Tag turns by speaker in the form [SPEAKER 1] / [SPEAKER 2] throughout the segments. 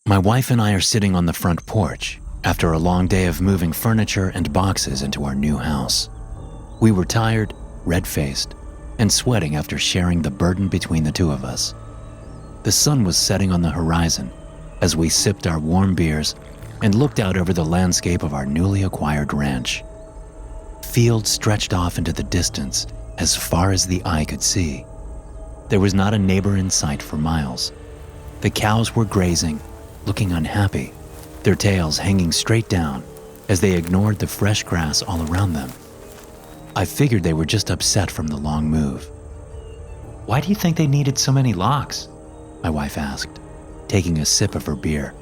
[SPEAKER 1] My wife and I are sitting on the front porch after a long day of moving furniture and boxes into our new house. We were tired, red-faced, and sweating after sharing the burden between the two of us. The sun was setting on the horizon as we sipped our warm beers and looked out over the landscape of our newly acquired ranch. Fields stretched off into the distance as far as the eye could see. There was not a neighbor in sight for miles. The cows were grazing, looking unhappy, their tails hanging straight down as they ignored the fresh grass all around them. I figured they were just upset from the long move. "Why do you think they needed so many locks?" my wife asked, taking a sip of her beer.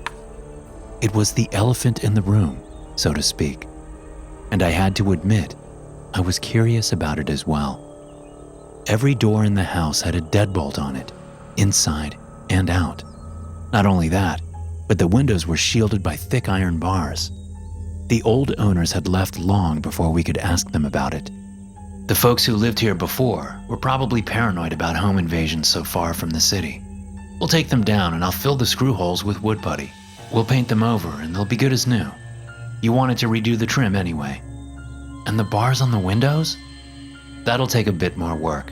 [SPEAKER 1] It was the elephant in the room, so to speak, and I had to admit I was curious about it as well. Every door in the house had a deadbolt on it, inside and out. Not only that, but the windows were shielded by thick iron bars. The old owners had left long before we could ask them about it. The folks who lived here before were probably paranoid about home invasions so far from the city. "We'll take them down and I'll fill the screw holes with wood putty. We'll paint them over and they'll be good as new. You wanted to redo the trim anyway. And the bars on the windows? That'll take a bit more work,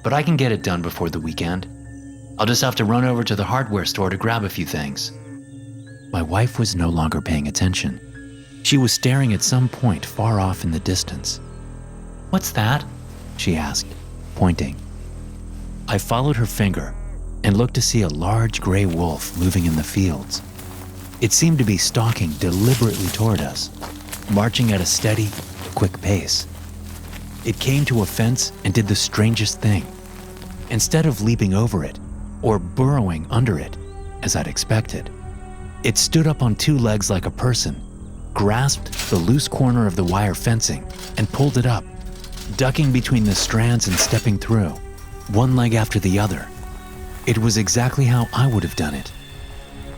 [SPEAKER 1] but I can get it done before the weekend. I'll just have to run over to the hardware store to grab a few things." My wife was no longer paying attention. She was staring at some point far off in the distance. "What's that?" she asked, pointing. I followed her finger and looked to see a large gray wolf moving in the fields. It seemed to be stalking deliberately toward us, marching at a steady, quick pace. It came to a fence and did the strangest thing. Instead of leaping over it or burrowing under it, as I'd expected, it stood up on two legs like a person, grasped the loose corner of the wire fencing, and pulled it up, ducking between the strands and stepping through, one leg after the other. It was exactly how I would have done it.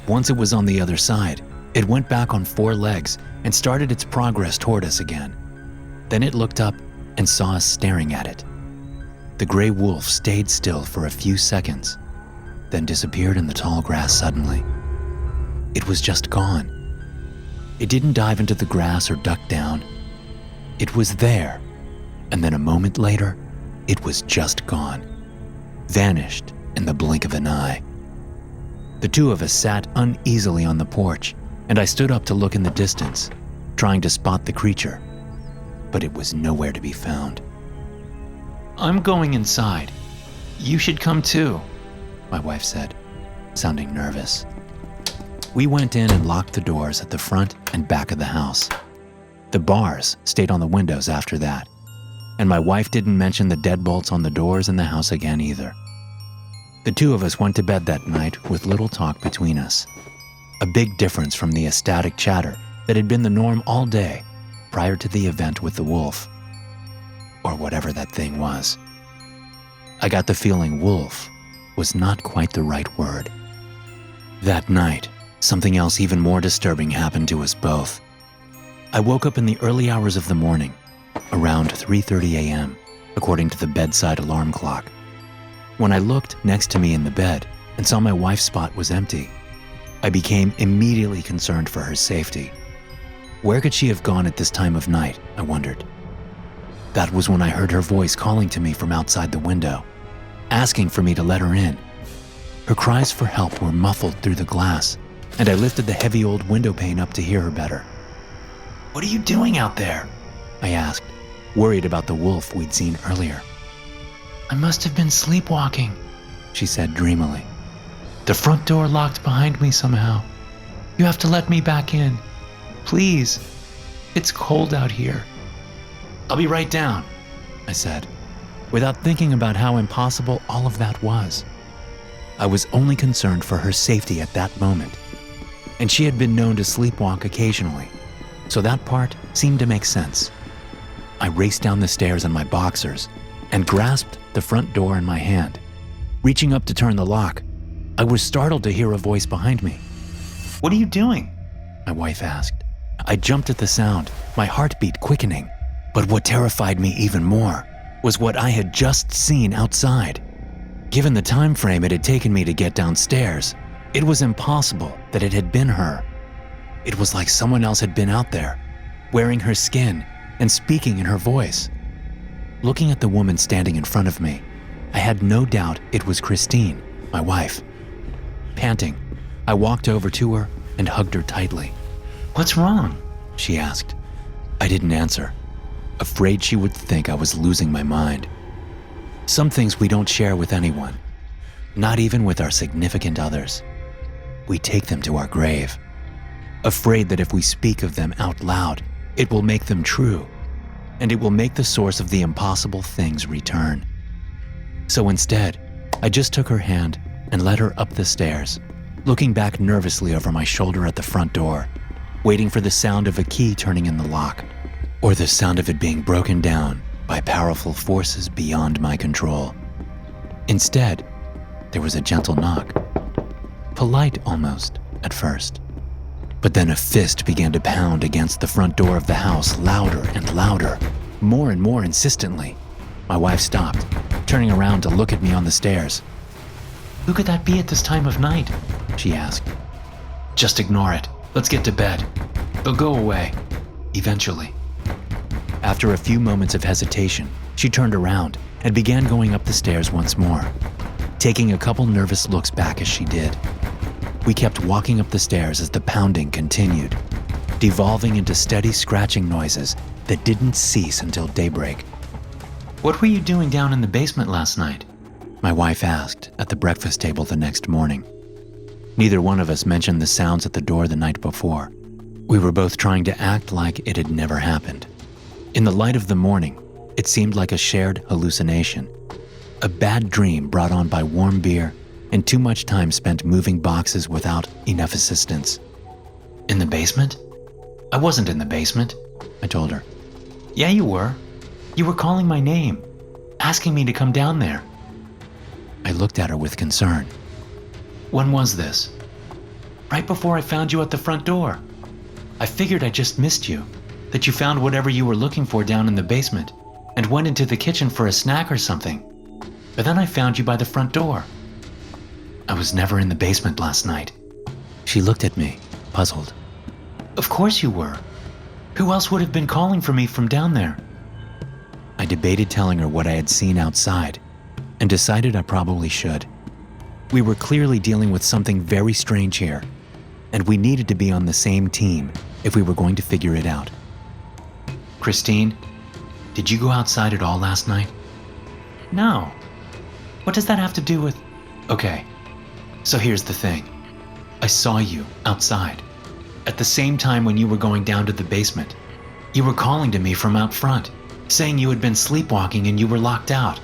[SPEAKER 1] Once it was on the other side, it went back on four legs and started its progress toward us again. Then it looked up and saw us staring at it. The gray wolf stayed still for a few seconds, then disappeared in the tall grass suddenly. It was just gone. It didn't dive into the grass or duck down. It was there, and then a moment later, it was just gone, vanished in the blink of an eye. The two of us sat uneasily on the porch, and I stood up to look in the distance, trying to spot the creature, but it was nowhere to be found. "I'm going inside. You should come too," my wife said, sounding nervous. We went in and locked the doors at the front and back of the house. The bars stayed on the windows after that, and my wife didn't mention the deadbolts on the doors in the house again either. The two of us went to bed that night with little talk between us, a big difference from the ecstatic chatter that had been the norm all day prior to the event with the wolf, or whatever that thing was. I got the feeling wolf was not quite the right word. That night, something else even more disturbing happened to us both. I woke up in the early hours of the morning, around 3:30 a.m., according to the bedside alarm clock. When I looked next to me in the bed and saw my wife's spot was empty, I became immediately concerned for her safety. Where could she have gone at this time of night, I wondered. That was when I heard her voice calling to me from outside the window, asking for me to let her in. Her cries for help were muffled through the glass, and I lifted the heavy old window pane up to hear her better. "What are you doing out there?" I asked, worried about the wolf we'd seen earlier. "I must have been sleepwalking," she said dreamily. "The front door locked behind me somehow. You have to let me back in. Please. It's cold out here." "I'll be right down," I said, without thinking about how impossible all of that was. I was only concerned for her safety at that moment, and she had been known to sleepwalk occasionally, so that part seemed to make sense. I raced down the stairs in my boxers and grasped the front door in my hand. Reaching up to turn the lock, I was startled to hear a voice behind me. "What are you doing?" my wife asked. I jumped at the sound, my heartbeat quickening. But what terrified me even more was what I had just seen outside. Given the time frame it had taken me to get downstairs, It was impossible that it had been her. It was like someone else had been out there, wearing her skin and speaking in her voice. Looking at the woman standing in front of me, I had no doubt it was Christine, my wife. Panting, I walked over to her and hugged her tightly. "What's wrong?" she asked. I didn't answer, afraid she would think I was losing my mind. Some things we don't share with anyone, not even with our significant others. We take them to our grave, afraid that if we speak of them out loud, it will make them true, and it will make the source of the impossible things return. So instead, I just took her hand and led her up the stairs, looking back nervously over my shoulder at the front door, waiting for the sound of a key turning in the lock, or the sound of it being broken down by powerful forces beyond my control. Instead, there was a gentle knock, polite almost at first. But then a fist began to pound against the front door of the house, louder and louder, more and more insistently. My wife stopped, turning around to look at me on the stairs. "Who could that be at this time of night?" she asked. "Just ignore it. Let's get to bed. They'll go away, eventually." After a few moments of hesitation, she turned around and began going up the stairs once more, taking a couple nervous looks back as she did. We kept walking up the stairs as the pounding continued, devolving into steady scratching noises that didn't cease until daybreak. "What were you doing down in the basement last night?" my wife asked at the breakfast table the next morning. Neither one of us mentioned the sounds at the door the night before. We were both trying to act like it had never happened. In the light of the morning, it seemed like a shared hallucination, a bad dream brought on by warm beer and too much time spent moving boxes without enough assistance. "In the basement?" "I wasn't in the basement," I told her. "Yeah, you were. You were calling my name, asking me to come down there." I looked at her with concern. "When was this?" "Right before I found you at the front door. I figured I just missed you, that you found whatever you were looking for down in the basement and went into the kitchen for a snack or something. But then I found you by the front door." "I was never in the basement last night." She looked at me, puzzled. "Of course you were. Who else would have been calling for me from down there?" I debated telling her what I had seen outside and decided I probably should. We were clearly dealing with something very strange here, and we needed to be on the same team if we were going to figure it out. "Christine, did you go outside at all last night?" "No. What does that have to do with—" "Okay, so here's the thing. I saw you outside. At the same time when you were going down to the basement, you were calling to me from out front, saying you had been sleepwalking and you were locked out.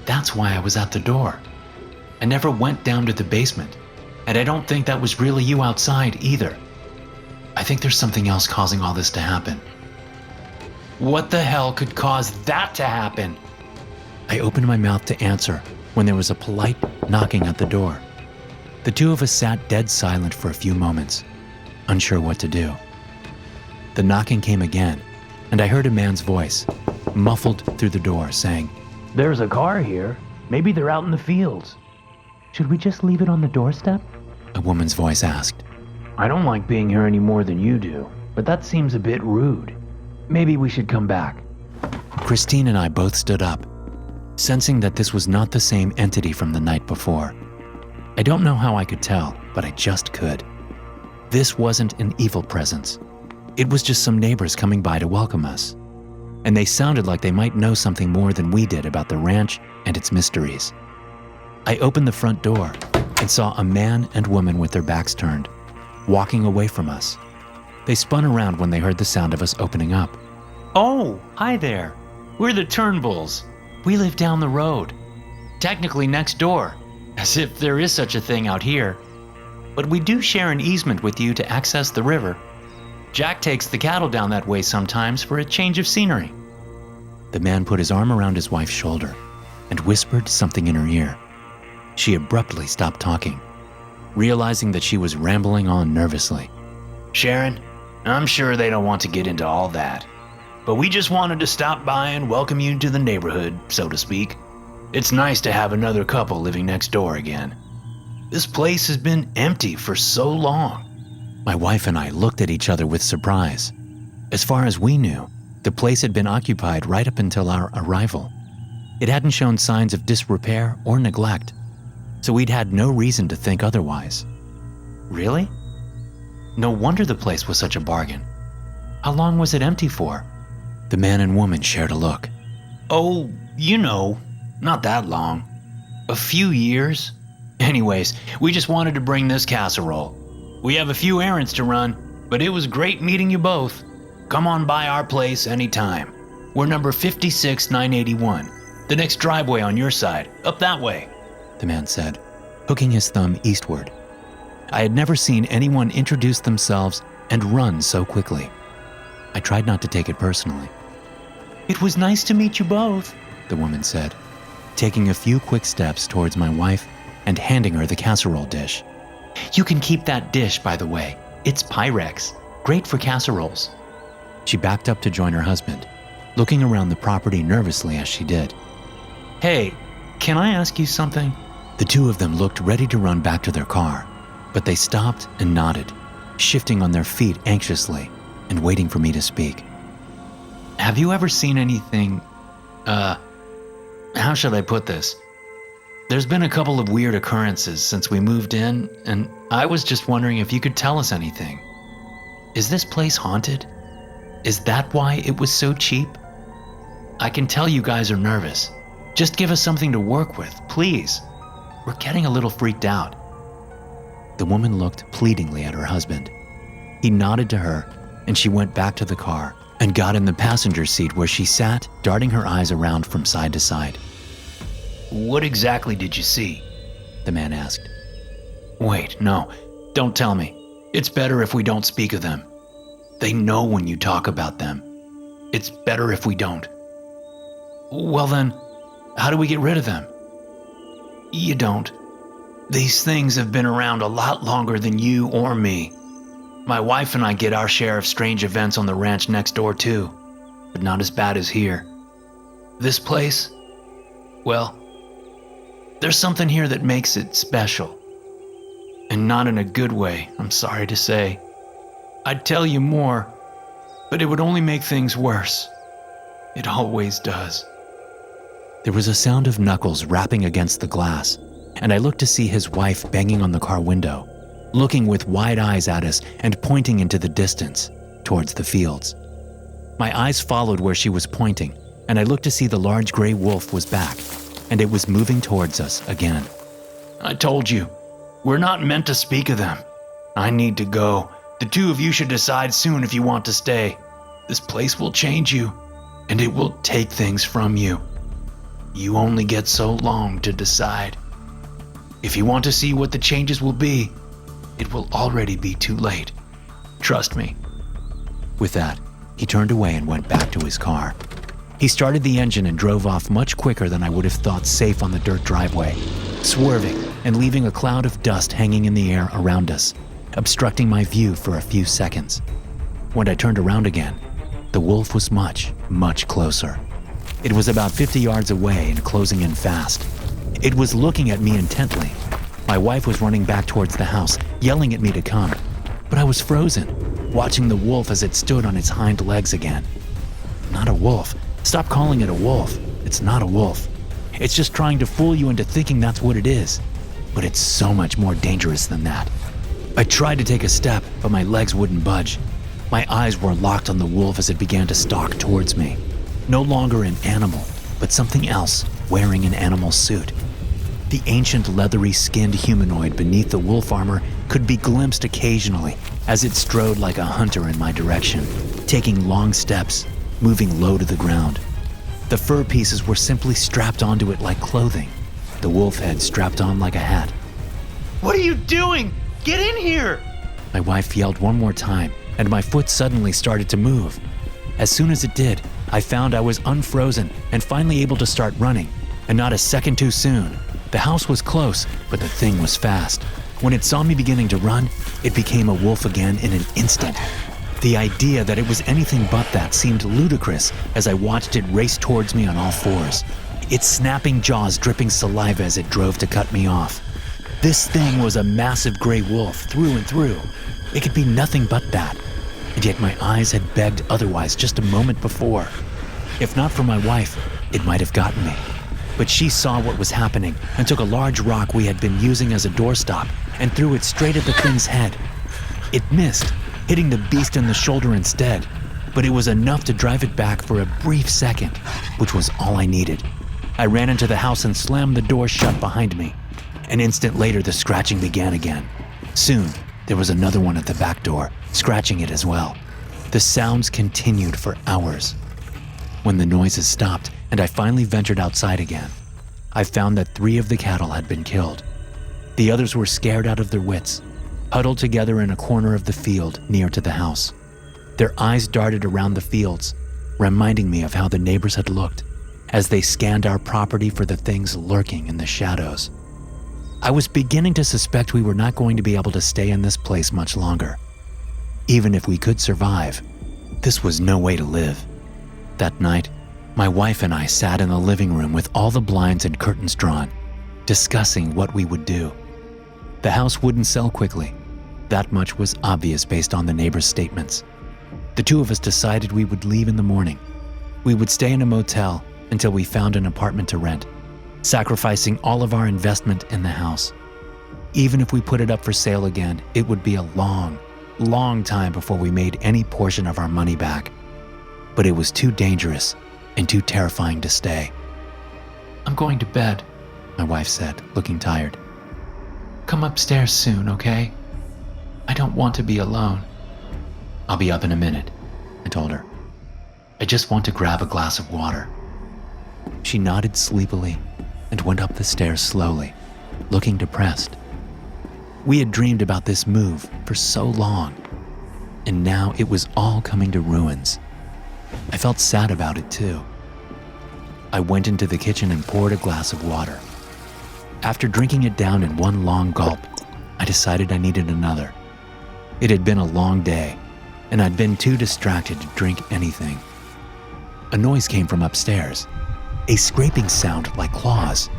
[SPEAKER 1] That's why I was at the door. I never went down to the basement, and I don't think that was really you outside either. I think there's something else causing all this to happen." "What the hell could cause that to happen?" I opened my mouth to answer when there was a polite knocking at the door. The two of us sat dead silent for a few moments, unsure what to do. The knocking came again, and I heard a man's voice, muffled through the door, saying, "There's a car here. Maybe they're out in the fields." "Should we just leave it on the doorstep?" a woman's voice asked. "I don't like being here any more than you do, but that seems a bit rude. Maybe we should come back." Christine and I both stood up, sensing that this was not the same entity from the night before. I don't know how I could tell, but I just could. This wasn't an evil presence. It was just some neighbors coming by to welcome us. And they sounded like they might know something more than we did about the ranch and its mysteries. I opened the front door and saw a man and woman with their backs turned, walking away from us. They spun around when they heard the sound of us opening up. "Oh, hi there. We're the Turnbulls. We live down the road. Technically next door, as if there is such a thing out here. But we do share an easement with you to access the river. Jack takes the cattle down that way sometimes for a change of scenery." The man put his arm around his wife's shoulder and whispered something in her ear. She abruptly stopped talking, realizing that she was rambling on nervously. "Sharon, I'm sure they don't want to get into all that, but we just wanted to stop by and welcome you to the neighborhood, so to speak. It's nice to have another couple living next door again." This place has been empty for so long." My wife and I looked at each other with surprise. As far as we knew, the place had been occupied right up until our arrival. It hadn't shown signs of disrepair or neglect, so we'd had no reason to think otherwise. "Really? No wonder the place was such a bargain. How long was it empty for?" The man and woman shared a look. "Oh, not that long. A few years. Anyways, we just wanted to bring this casserole. We have a few errands to run, but it was great meeting you both. Come on by our place anytime. We're number 56981. The next driveway on your side, up that way," the man said, hooking his thumb eastward. I had never seen anyone introduce themselves and run so quickly. I tried not to take it personally. "It was nice to meet you both," the woman said, taking a few quick steps towards my wife and handing her the casserole dish. "You can keep that dish, by the way. It's Pyrex, great for casseroles." She backed up to join her husband, looking around the property nervously as she did. "Hey, can I ask you something?" The two of them looked ready to run back to their car, but they stopped and nodded, shifting on their feet anxiously and waiting for me to speak. "Have you ever seen anything, how should I put this? There's been a couple of weird occurrences since we moved in, and I was just wondering if you could tell us anything. Is this place haunted? Is that why it was so cheap? I can tell you guys are nervous. Just give us something to work with, please. We're getting a little freaked out." The woman looked pleadingly at her husband. He nodded to her, and she went back to the car and got in the passenger seat where she sat, darting her eyes around from side to side. "What exactly did you see?" the man asked. "Wait, no, don't tell me. It's better if we don't speak of them. They know when you talk about them. It's better if we don't." "Well then, how do we get rid of them?" "You don't. These things have been around a lot longer than you or me. My wife and I get our share of strange events on the ranch next door too, but not as bad as here. This place, well, there's something here that makes it special. And not in a good way, I'm sorry to say. I'd tell you more, but it would only make things worse. It always does." There was a sound of knuckles rapping against the glass, and I looked to see his wife banging on the car window, looking with wide eyes at us and pointing into the distance, towards the fields. My eyes followed where she was pointing, and I looked to see the large gray wolf was back, and it was moving towards us again. "I told you, we're not meant to speak of them. I need to go. The two of you should decide soon if you want to stay. This place will change you, and it will take things from you. You only get so long to decide. If you want to see what the changes will be, it will already be too late. Trust me." With that, he turned away and went back to his car. He started the engine and drove off much quicker than I would have thought safe on the dirt driveway, swerving and leaving a cloud of dust hanging in the air around us, obstructing my view for a few seconds. When I turned around again, the wolf was much, much closer. It was about 50 yards away and closing in fast. It was looking at me intently. My wife was running back towards the house, yelling at me to come, but I was frozen, watching the wolf as it stood on its hind legs again. Not a wolf. Stop calling it a wolf. It's not a wolf. It's just trying to fool you into thinking that's what it is. But it's so much more dangerous than that. I tried to take a step, but my legs wouldn't budge. My eyes were locked on the wolf as it began to stalk towards me. No longer an animal, but something else, wearing an animal suit. The ancient leathery skinned humanoid beneath the wolf armor could be glimpsed occasionally as it strode like a hunter in my direction, taking long steps, moving low to the ground. The fur pieces were simply strapped onto it like clothing, the wolf head strapped on like a hat. "What are you doing? Get in here!" My wife yelled one more time, and my foot suddenly started to move. As soon as it did, I found I was unfrozen and finally able to start running, and not a second too soon. The house was close, but the thing was fast. When it saw me beginning to run, it became a wolf again in an instant. The idea that it was anything but that seemed ludicrous as I watched it race towards me on all fours, its snapping jaws dripping saliva as it drove to cut me off. This thing was a massive gray wolf through and through. It could be nothing but that. And yet my eyes had begged otherwise just a moment before. If not for my wife, it might have gotten me. But she saw what was happening and took a large rock we had been using as a doorstop and threw it straight at the thing's head. It missed, hitting the beast in the shoulder instead, but it was enough to drive it back for a brief second, which was all I needed. I ran into the house and slammed the door shut behind me. An instant later, the scratching began again. Soon, there was another one at the back door, scratching it as well. The sounds continued for hours. When the noises stopped and I finally ventured outside again, I found that 3 of the cattle had been killed. The others were scared out of their wits, huddled together in a corner of the field near to the house. Their eyes darted around the fields, reminding me of how the neighbors had looked as they scanned our property for the things lurking in the shadows. I was beginning to suspect we were not going to be able to stay in this place much longer. Even if we could survive, this was no way to live. That night, my wife and I sat in the living room with all the blinds and curtains drawn, discussing what we would do. The house wouldn't sell quickly. That much was obvious based on the neighbors' statements. The 2 of us decided we would leave in the morning. We would stay in a motel until we found an apartment to rent, sacrificing all of our investment in the house. Even if we put it up for sale again, it would be a long, long time before we made any portion of our money back. But it was too dangerous and too terrifying to stay. "I'm going to bed," my wife said, looking tired. "Come upstairs soon, okay? I don't want to be alone." "I'll be up in a minute," I told her. "I just want to grab a glass of water." She nodded sleepily and went up the stairs slowly, looking depressed. We had dreamed about this move for so long, and now it was all coming to ruins. I felt sad about it too. I went into the kitchen and poured a glass of water. After drinking it down in one long gulp, I decided I needed another. It had been a long day, and I'd been too distracted to drink anything. A noise came from upstairs, a scraping sound like claws.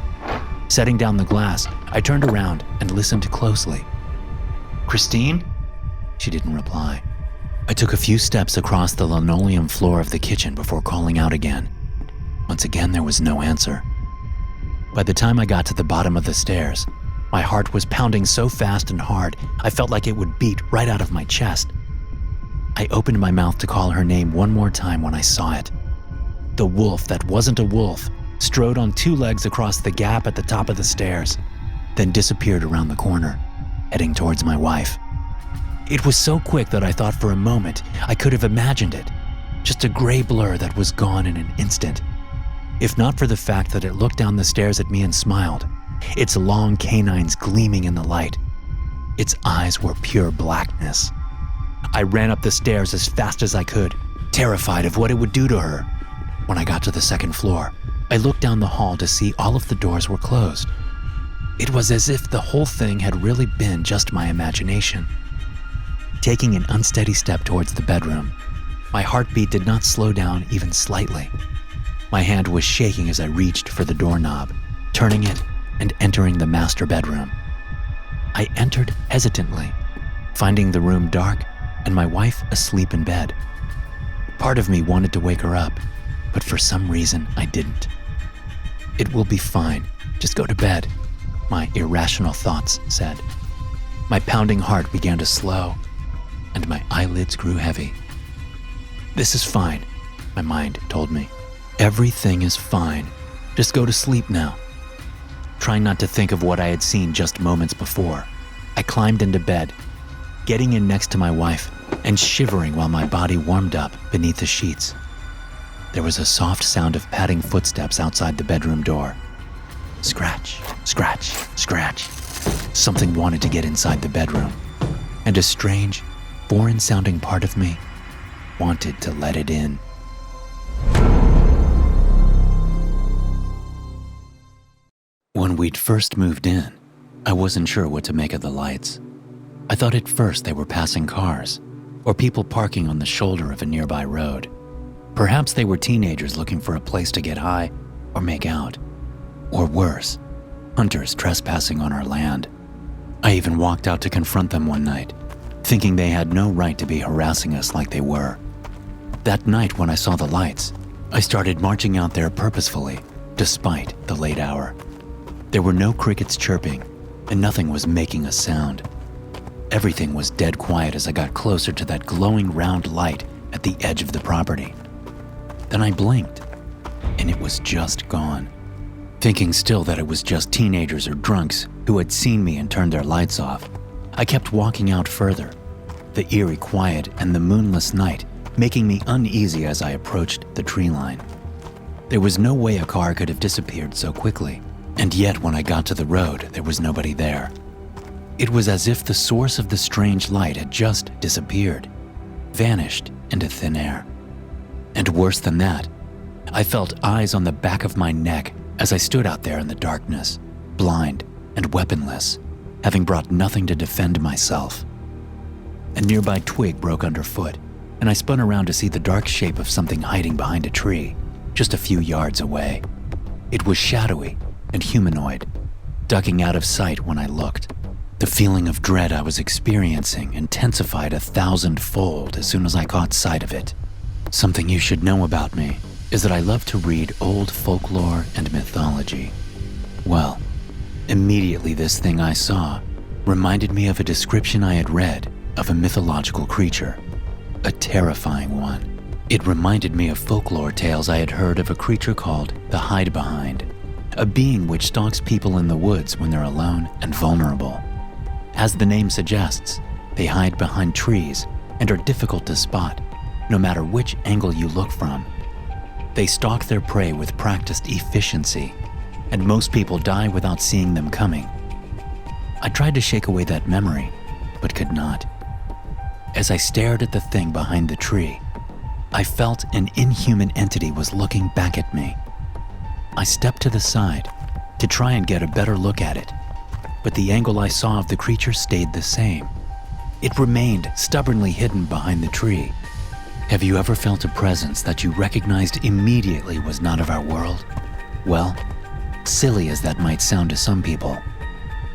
[SPEAKER 1] Setting down the glass, I turned around and listened closely. "Christine?" She didn't reply. I took a few steps across the linoleum floor of the kitchen before calling out again. Once again, there was no answer. By the time I got to the bottom of the stairs, my heart was pounding so fast and hard, I felt like it would beat right out of my chest. I opened my mouth to call her name one more time when I saw it. The wolf that wasn't a wolf strode on 2 legs across the gap at the top of the stairs, then disappeared around the corner, heading towards my wife. It was so quick that I thought for a moment I could have imagined it, just a gray blur that was gone in an instant. If not for the fact that it looked down the stairs at me and smiled, its long canines gleaming in the light. Its eyes were pure blackness. I ran up the stairs as fast as I could, terrified of what it would do to her. When I got to the 2nd floor, I looked down the hall to see all of the doors were closed. It was as if the whole thing had really been just my imagination. Taking an unsteady step towards the bedroom, my heartbeat did not slow down even slightly. My hand was shaking as I reached for the doorknob, turning it and entering the master bedroom. I entered hesitantly, finding the room dark and my wife asleep in bed. Part of me wanted to wake her up, but for some reason I didn't. "It will be fine, just go to bed," my irrational thoughts said. My pounding heart began to slow, and my eyelids grew heavy. "This is fine," my mind told me. "Everything is fine. Just go to sleep now." Trying not to think of what I had seen just moments before, I climbed into bed, getting in next to my wife and shivering while my body warmed up beneath the sheets. There was a soft sound of padding footsteps outside the bedroom door. Scratch, scratch, scratch. Something wanted to get inside the bedroom, and a strange, foreign-sounding part of me wanted to let it in. When we'd first moved in, I wasn't sure what to make of the lights. I thought at first they were passing cars, or people parking on the shoulder of a nearby road. Perhaps they were teenagers looking for a place to get high or make out. Or worse, hunters trespassing on our land. I even walked out to confront them one night, thinking they had no right to be harassing us like they were. That night when I saw the lights, I started marching out there purposefully, despite the late hour. There were no crickets chirping, and nothing was making a sound. Everything was dead quiet as I got closer to that glowing round light at the edge of the property. Then I blinked, and it was just gone. Thinking still that it was just teenagers or drunks who had seen me and turned their lights off, I kept walking out further, the eerie quiet and the moonless night making me uneasy as I approached the tree line. There was no way a car could have disappeared so quickly, and yet when I got to the road, there was nobody there. It was as if the source of the strange light had just disappeared, vanished into thin air. And worse than that, I felt eyes on the back of my neck as I stood out there in the darkness, blind and weaponless, having brought nothing to defend myself. A nearby twig broke underfoot, and I spun around to see the dark shape of something hiding behind a tree, just a few yards away. It was shadowy and humanoid, ducking out of sight when I looked. The feeling of dread I was experiencing intensified 1,000-fold as soon as I caught sight of it. Something you should know about me is that I love to read old folklore and mythology. Well, immediately this thing I saw reminded me of a description I had read of a mythological creature, a terrifying one. It reminded me of folklore tales I had heard of a creature called the Hide-Behind, a being which stalks people in the woods when they're alone and vulnerable. As the name suggests, they hide behind trees and are difficult to spot, no matter which angle you look from. They stalk their prey with practiced efficiency, and most people die without seeing them coming. I tried to shake away that memory, but could not. As I stared at the thing behind the tree, I felt an inhuman entity was looking back at me. I stepped to the side to try and get a better look at it, but the angle I saw of the creature stayed the same. It remained stubbornly hidden behind the tree. Have you ever felt a presence that you recognized immediately was not of our world? Well, silly as that might sound to some people,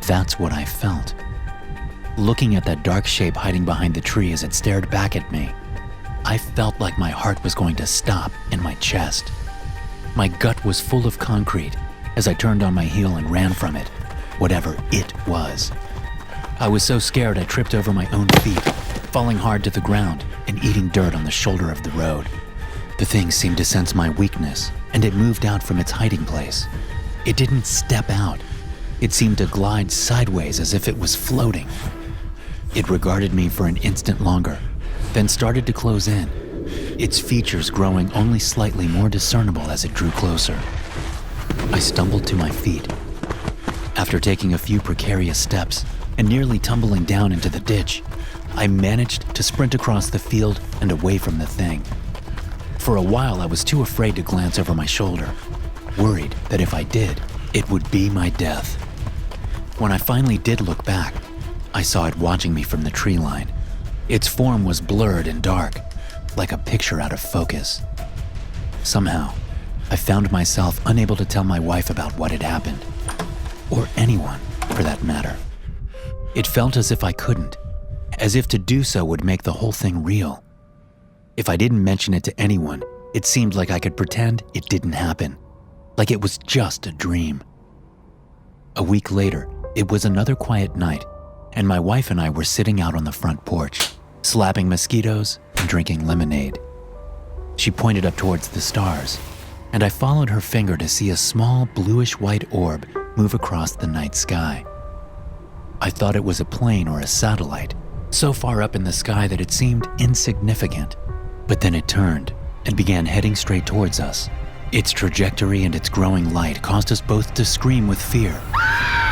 [SPEAKER 1] that's what I felt. Looking at that dark shape hiding behind the tree as it stared back at me, I felt like my heart was going to stop in my chest. My gut was full of concrete as I turned on my heel and ran from it, whatever it was. I was so scared I tripped over my own feet, falling hard to the ground and eating dirt on the shoulder of the road. The thing seemed to sense my weakness, and it moved out from its hiding place. It didn't step out. It seemed to glide sideways as if it was floating. It regarded me for an instant longer, then started to close in, its features growing only slightly more discernible as it drew closer. I stumbled to my feet. After taking a few precarious steps and nearly tumbling down into the ditch, I managed to sprint across the field and away from the thing. For a while, I was too afraid to glance over my shoulder, worried that if I did, it would be my death. When I finally did look back, I saw it watching me from the tree line. Its form was blurred and dark, like a picture out of focus. Somehow, I found myself unable to tell my wife about what had happened, or anyone, for that matter. It felt as if I couldn't, as if to do so would make the whole thing real. If I didn't mention it to anyone, it seemed like I could pretend it didn't happen, like it was just a dream. A week later, it was another quiet night, and my wife and I were sitting out on the front porch, slapping mosquitoes and drinking lemonade. She pointed up towards the stars, and I followed her finger to see a small bluish-white orb move across the night sky. I thought it was a plane or a satellite, so far up in the sky that it seemed insignificant. But then it turned and began heading straight towards us. Its trajectory and its growing light caused us both to scream with fear.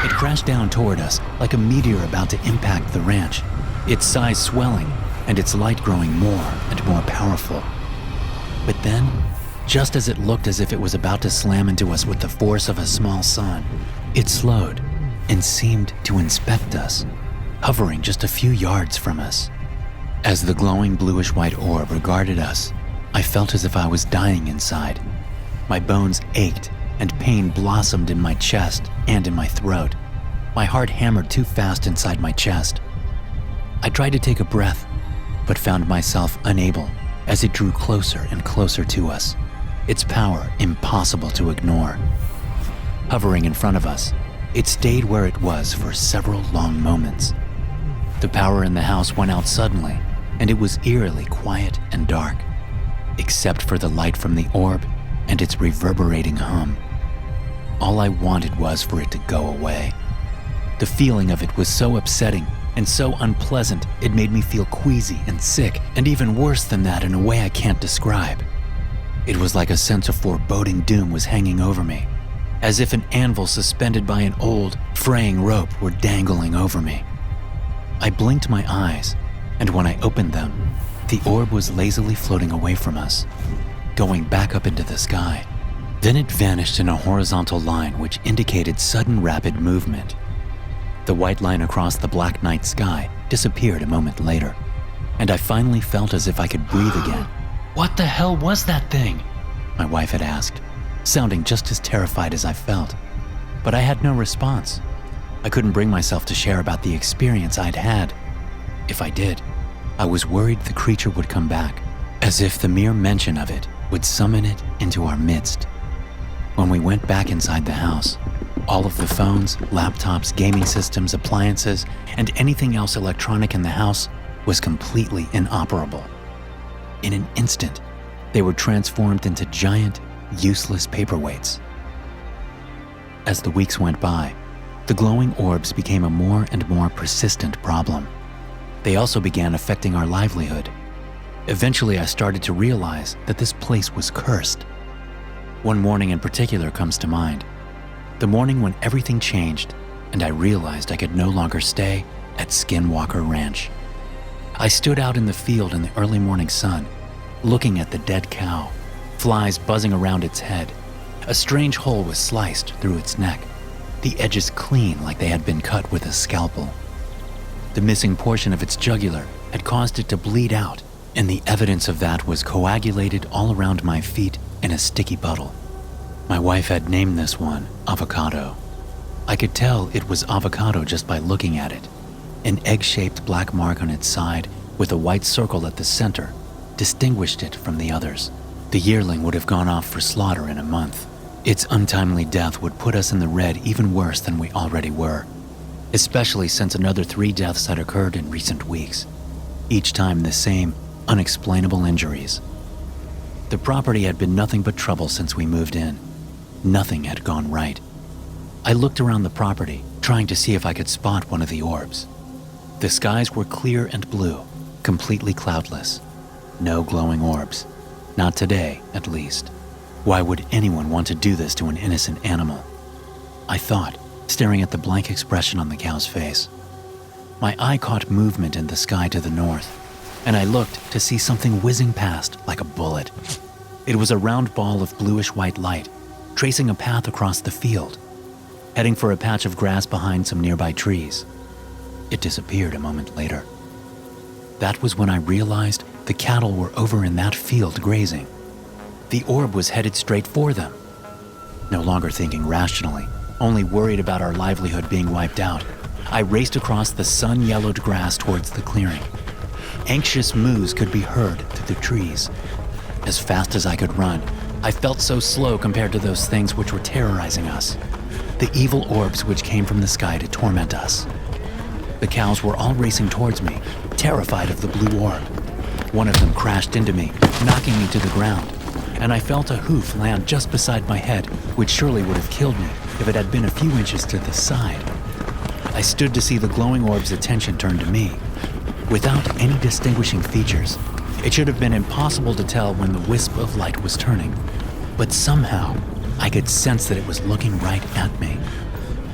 [SPEAKER 1] It crashed down toward us like a meteor about to impact the ranch, its size swelling and its light growing more and more powerful. But then, just as it looked as if it was about to slam into us with the force of a small sun, it slowed and seemed to inspect us, hovering just a few yards from us. As the glowing bluish-white orb regarded us, I felt as if I was dying inside. My bones ached and pain blossomed in my chest and in my throat. My heart hammered too fast inside my chest. I tried to take a breath, but found myself unable as it drew closer and closer to us, its power impossible to ignore. Hovering in front of us, it stayed where it was for several long moments. The power in the house went out suddenly, and it was eerily quiet and dark, except for the light from the orb and its reverberating hum. All I wanted was for it to go away. The feeling of it was so upsetting and so unpleasant, it made me feel queasy and sick, and even worse than that in a way I can't describe. It was like a sense of foreboding doom was hanging over me, as if an anvil suspended by an old, fraying rope were dangling over me. I blinked my eyes, and when I opened them, the orb was lazily floating away from us, going back up into the sky. Then it vanished in a horizontal line which indicated sudden rapid movement. The white line across the black night sky disappeared a moment later, and I finally felt as if I could breathe again. "What the hell was that thing?" my wife had asked, sounding just as terrified as I felt. But I had no response. I couldn't bring myself to share about the experience I'd had. If I did, I was worried the creature would come back, as if the mere mention of it would summon it into our midst. When we went back inside the house, all of the phones, laptops, gaming systems, appliances, and anything else electronic in the house was completely inoperable. In an instant, they were transformed into giant, useless paperweights. As the weeks went by, the glowing orbs became a more and more persistent problem. They also began affecting our livelihood. Eventually, I started to realize that this place was cursed. One morning in particular comes to mind. The morning when everything changed and I realized I could no longer stay at Skinwalker Ranch. I stood out in the field in the early morning sun, looking at the dead cow, flies buzzing around its head. A strange hole was sliced through its neck, the edges clean like they had been cut with a scalpel. The missing portion of its jugular had caused it to bleed out, and the evidence of that was coagulated all around my feet in a sticky puddle. My wife had named this one Avocado. I could tell it was avocado just by looking at it. An egg-shaped black mark on its side with a white circle at the center distinguished it from the others. The yearling would have gone off for slaughter in a month. Its untimely death would put us in the red even worse than we already were, especially since another 3 deaths had occurred in recent weeks, each time the same unexplainable injuries. The property had been nothing but trouble since we moved in. Nothing had gone right. I looked around the property, trying to see if I could spot one of the orbs. The skies were clear and blue, completely cloudless. No glowing orbs. Not today, at least. Why would anyone want to do this to an innocent animal? I thought, staring at the blank expression on the cow's face. My eye caught movement in the sky to the north, and I looked to see something whizzing past like a bullet. It was a round ball of bluish-white light, tracing a path across the field, heading for a patch of grass behind some nearby trees. It disappeared a moment later. That was when I realized the cattle were over in that field grazing. The orb was headed straight for them. No longer thinking rationally, only worried about our livelihood being wiped out, I raced across the sun-yellowed grass towards the clearing. Anxious moos could be heard through the trees. As fast as I could run, I felt so slow compared to those things which were terrorizing us, the evil orbs which came from the sky to torment us. The cows were all racing towards me, terrified of the blue orb. One of them crashed into me, knocking me to the ground, and I felt a hoof land just beside my head, which surely would have killed me if it had been a few inches to the side. I stood to see the glowing orb's attention turn to me. Without any distinguishing features, it should have been impossible to tell when the wisp of light was turning, but somehow I could sense that it was looking right at me.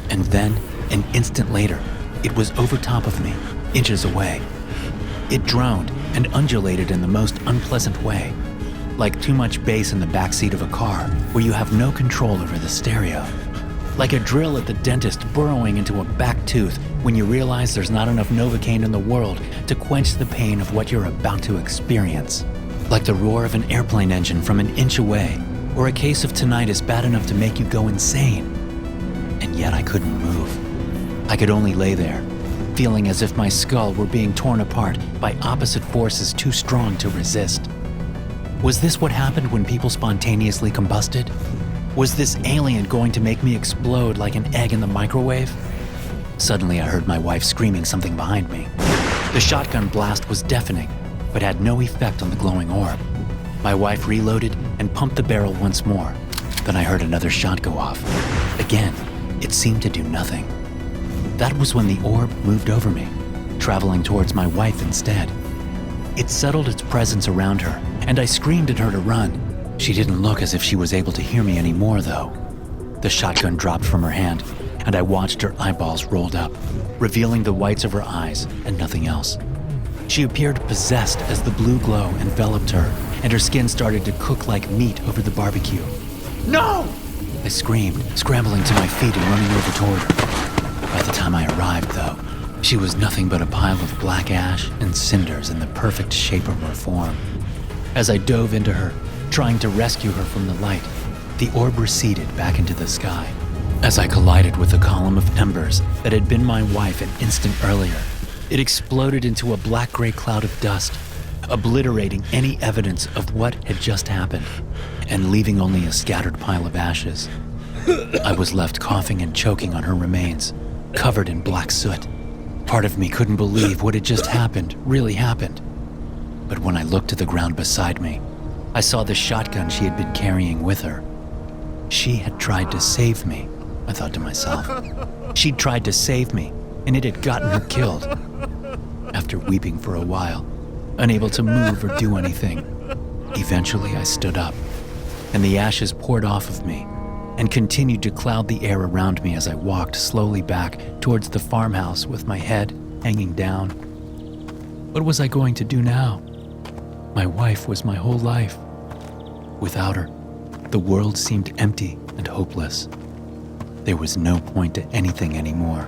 [SPEAKER 1] And then, an instant later, it was over top of me, inches away. It droned and undulated in the most unpleasant way, like too much bass in the backseat of a car where you have no control over the stereo. Like a drill at the dentist burrowing into a back tooth when you realize there's not enough Novocaine in the world to quench the pain of what you're about to experience. Like the roar of an airplane engine from an inch away, or a case of tinnitus bad enough to make you go insane. And yet I couldn't move. I could only lay there, feeling as if my skull were being torn apart by opposite forces too strong to resist. Was this what happened when people spontaneously combusted? Was this alien going to make me explode like an egg in the microwave? Suddenly I heard my wife screaming something behind me. The shotgun blast was deafening, but had no effect on the glowing orb. My wife reloaded and pumped the barrel once more. Then I heard another shot go off. Again, it seemed to do nothing. That was when the orb moved over me, traveling towards my wife instead. It settled its presence around her, and I screamed at her to run. She didn't look as if she was able to hear me anymore, though. The shotgun dropped from her hand, and I watched her eyeballs rolled up, revealing the whites of her eyes and nothing else. She appeared possessed as the blue glow enveloped her, and her skin started to cook like meat over the barbecue. "No!" I screamed, scrambling to my feet and running over toward her. By the time I arrived, though, she was nothing but a pile of black ash and cinders in the perfect shape of her form. As I dove into her, trying to rescue her from the light, the orb receded back into the sky. As I collided with the column of embers that had been my wife an instant earlier, it exploded into a black-gray cloud of dust, obliterating any evidence of what had just happened, and leaving only a scattered pile of ashes. I was left coughing and choking on her remains, covered in black soot. Part of me couldn't believe what had just happened really happened. But when I looked at the ground beside me, I saw the shotgun she had been carrying with her. She had tried to save me, I thought to myself. She'd tried to save me, and it had gotten her killed. After weeping for a while, unable to move or do anything, eventually I stood up, and the ashes poured off of me and continued to cloud the air around me as I walked slowly back towards the farmhouse with my head hanging down. What was I going to do now? My wife was my whole life. Without her, the world seemed empty and hopeless. There was no point to anything anymore.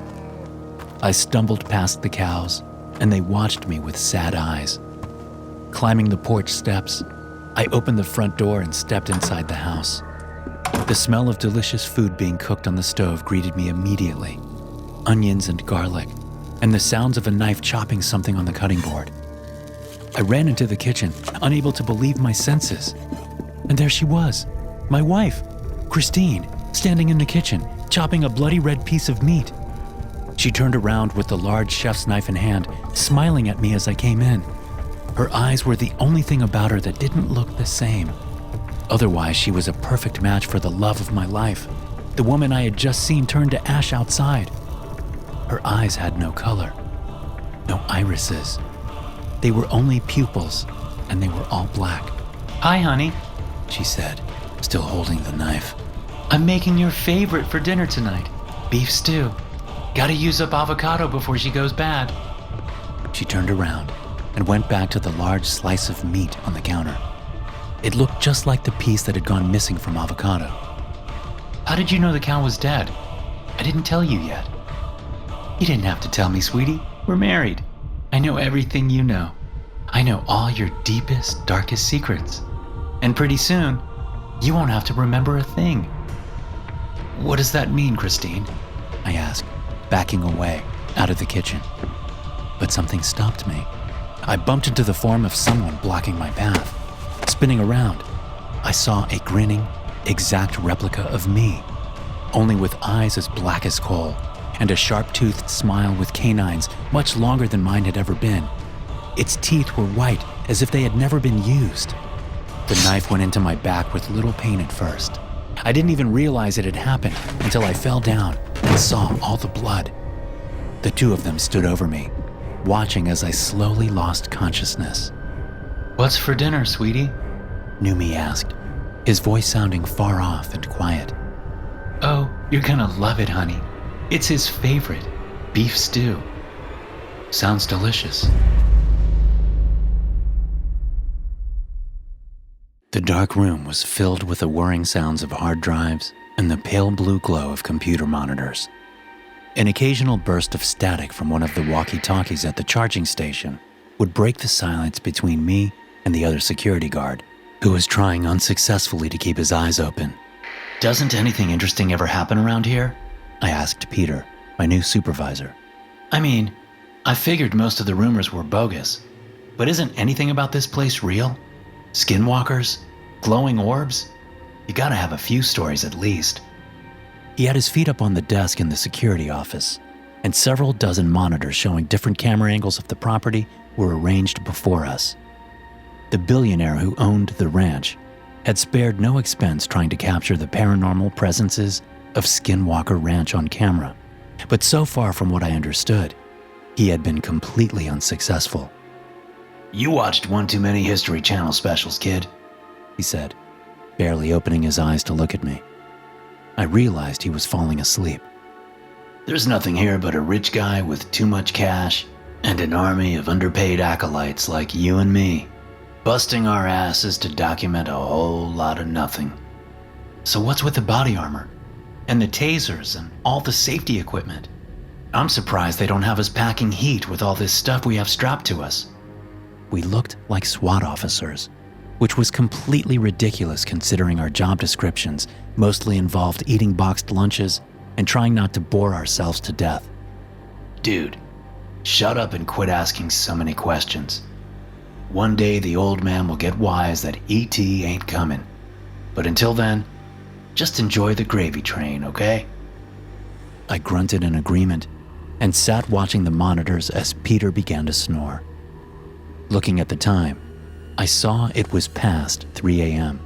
[SPEAKER 1] I stumbled past the cows, and they watched me with sad eyes. Climbing the porch steps, I opened the front door and stepped inside the house. The smell of delicious food being cooked on the stove greeted me immediately. Onions and garlic, and the sounds of a knife chopping something on the cutting board. I ran into the kitchen, unable to believe my senses. And there she was, my wife, Christine, standing in the kitchen, chopping a bloody red piece of meat. She turned around with the large chef's knife in hand, smiling at me as I came in. Her eyes were the only thing about her that didn't look the same. Otherwise, she was a perfect match for the love of my life, the woman I had just seen turn to ash outside. Her eyes had no color, no irises. They were only pupils, and they were all black. "Hi, honey," she said, still holding the knife. "I'm making your favorite for dinner tonight, beef stew. Gotta use up avocado before she goes bad." She turned around and went back to the large slice of meat on the counter. It looked just like the piece that had gone missing from avocado. "How did you know the cow was dead? I didn't tell you yet." "You didn't have to tell me, sweetie. We're married. I know everything you know. I know all your deepest, darkest secrets. And pretty soon, you won't have to remember a thing." "What does that mean, Christine?" I asked, backing away out of the kitchen. But something stopped me. I bumped into the form of someone blocking my path. Spinning around, I saw a grinning, exact replica of me, only with eyes as black as coal, and a sharp-toothed smile with canines much longer than mine had ever been. Its teeth were white, as if they had never been used. The knife went into my back with little pain at first. I didn't even realize it had happened until I fell down and saw all the blood. The two of them stood over me, watching as I slowly lost consciousness. "What's for dinner, sweetie?" Numi asked, his voice sounding far off and quiet. "Oh, you're gonna love it, honey. It's his favorite, beef stew. Sounds delicious." The dark room was filled with the whirring sounds of hard drives and the pale blue glow of computer monitors. An occasional burst of static from one of the walkie-talkies at the charging station would break the silence between me and the other security guard, who was trying unsuccessfully to keep his eyes open. "Doesn't anything interesting ever happen around here?" I asked Peter, my new supervisor. "I mean, I figured most of the rumors were bogus, but isn't anything about this place real? Skinwalkers? Glowing orbs? You gotta have a few stories at least." He had his feet up on the desk in the security office, and several dozen monitors showing different camera angles of the property were arranged before us. The billionaire who owned the ranch had spared no expense trying to capture the paranormal presences of Skinwalker Ranch on camera, but so far from what I understood, he had been completely unsuccessful. "You watched one too many History Channel specials, kid," he said, barely opening his eyes to look at me. I realized he was falling asleep. "There's nothing here but a rich guy with too much cash and an army of underpaid acolytes like you and me, busting our asses to document a whole lot of nothing." "So what's with the body armor? And the tasers and all the safety equipment? I'm surprised they don't have us packing heat with all this stuff we have strapped to us." We looked like SWAT officers, which was completely ridiculous considering our job descriptions mostly involved eating boxed lunches and trying not to bore ourselves to death. "Dude, shut up and quit asking so many questions. One day the old man will get wise that E.T. ain't coming. But until then, just enjoy the gravy train, okay?" I grunted in agreement and sat watching the monitors as Peter began to snore. Looking at the time, I saw it was past 3 a.m.